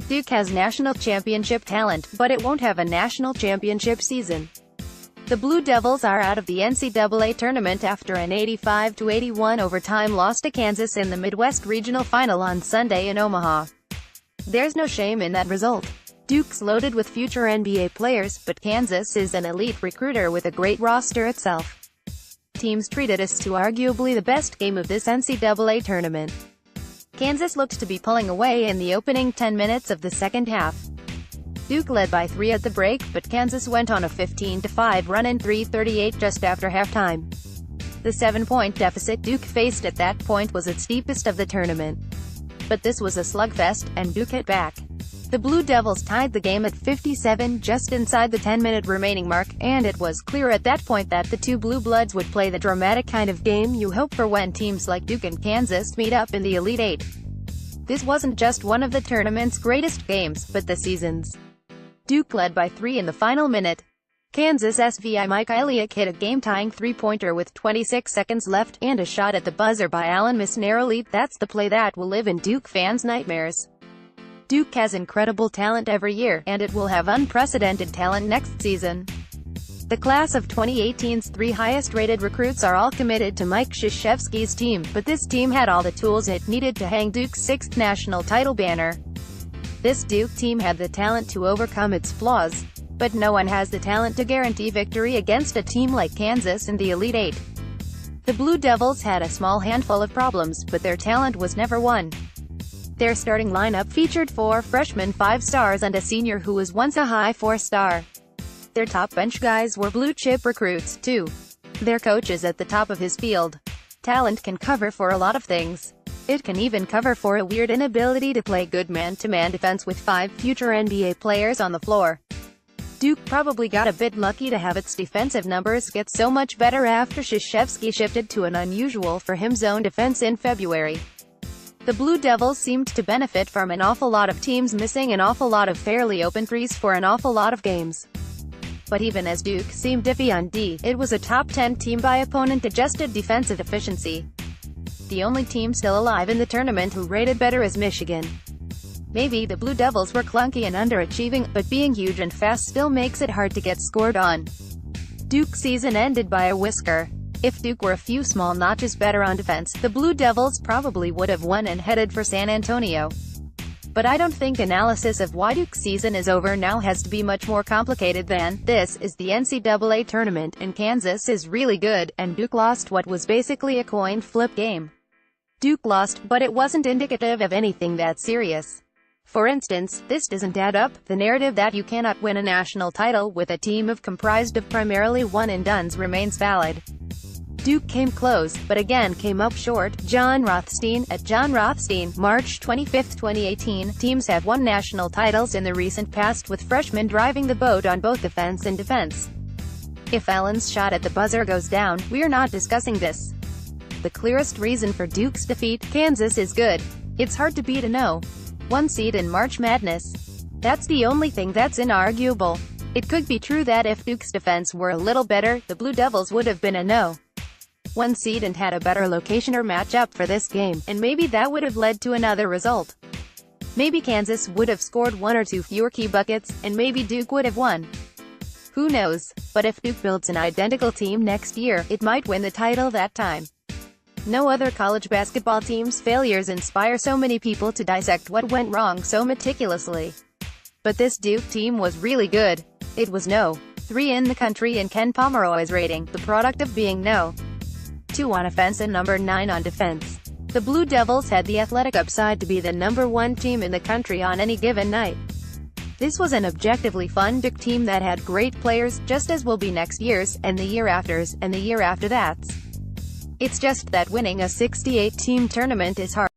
Duke has national championship talent, but it won't have a national championship season. The Blue Devils are out of the NCAA tournament after an 85-81 overtime loss to Kansas in the Midwest Regional Final on Sunday in Omaha. There's no shame in that result. Duke's loaded with future NBA players, but Kansas is an elite recruiter with a great roster itself. Teams treated us to arguably the best game of this NCAA tournament. Kansas looked to be pulling away in the opening 10 minutes of the second half. Duke led by 3 at the break, but Kansas went on a 15-5 run in 3:38 just after halftime. The 7-point deficit Duke faced at that point was its deepest of the tournament. But this was a slugfest, and Duke hit back. The Blue Devils tied the game at 57 just inside the 10-minute remaining mark, and it was clear at that point that the two Blue Bloods would play the dramatic kind of game you hope for when teams like Duke and Kansas meet up in the Elite Eight. This wasn't just one of the tournament's greatest games, but the season's. Duke led by 3 in the final minute. Kansas SVI Mike Iliak hit a game-tying three-pointer with 26 seconds left, and a shot at the buzzer by Allen missed narrowly. That's the play that will live in Duke fans' nightmares. Duke has incredible talent every year, and it will have unprecedented talent next season. The class of 2018's 3 highest-rated recruits are all committed to Mike Krzyzewski's team, but this team had all the tools it needed to hang Duke's 6th national title banner. This Duke team had the talent to overcome its flaws, but no one has the talent to guarantee victory against a team like Kansas in the Elite Eight. The Blue Devils had a small handful of problems, but their talent was never one. Their starting lineup featured 4 freshmen 5 stars and a senior who was once a high 4-star. Their top bench guys were blue-chip recruits, too. Their coach is at the top of his field. Talent can cover for a lot of things. It can even cover for a weird inability to play good man-to-man defense with 5 future NBA players on the floor. Duke probably got a bit lucky to have its defensive numbers get so much better after Krzyzewski shifted to an unusual for him zone defense in February. The Blue Devils seemed to benefit from an awful lot of teams missing an awful lot of fairly open threes for an awful lot of games. But even as Duke seemed iffy on D, it was a top 10 team by opponent-adjusted defensive efficiency. The only team still alive in the tournament who rated better is Michigan. Maybe the Blue Devils were clunky and underachieving, but being huge and fast still makes it hard to get scored on. Duke's season ended by a whisker. If Duke were a few small notches better on defense, the Blue Devils probably would have won and headed for San Antonio. But I don't think analysis of why Duke's season is over now has to be much more complicated than, this is the NCAA tournament, and Kansas is really good, and Duke lost what was basically a coin flip game. Duke lost, but it wasn't indicative of anything that serious. For instance, this doesn't add up. The narrative that you cannot win a national title with a team comprised of primarily one-and-dones remains valid. Duke came close, but again came up short. John Rothstein, at John Rothstein, March 25, 2018, teams have won national titles in the recent past with freshmen driving the boat on both offense and defense. If Allen's shot at the buzzer goes down, we're not discussing this. The clearest reason for Duke's defeat, Kansas is good. It's hard to beat a No.1 seed in March Madness. That's the only thing that's inarguable. It could be true that if Duke's defense were a little better, the Blue Devils would have been a No.1 seed and had a better location or matchup for this game, and maybe that would have led to another result. Maybe Kansas would have scored 1 or 2 fewer key buckets, and maybe Duke would have won. Who knows? But if Duke builds an identical team next year, it might win the title that time. No other college basketball team's failures inspire so many people to dissect what went wrong so meticulously. But this Duke team was really good. It was No.3 in the country in Ken Pomeroy's rating, the product of being No.2 on offense and number 9 on defense. The Blue Devils had the athletic upside to be the number 1 team in the country on any given night. This was an objectively fun Duke team that had great players, just as will be next year's, and the year after's, and the year after that's. It's just that winning a 68-team tournament is hard.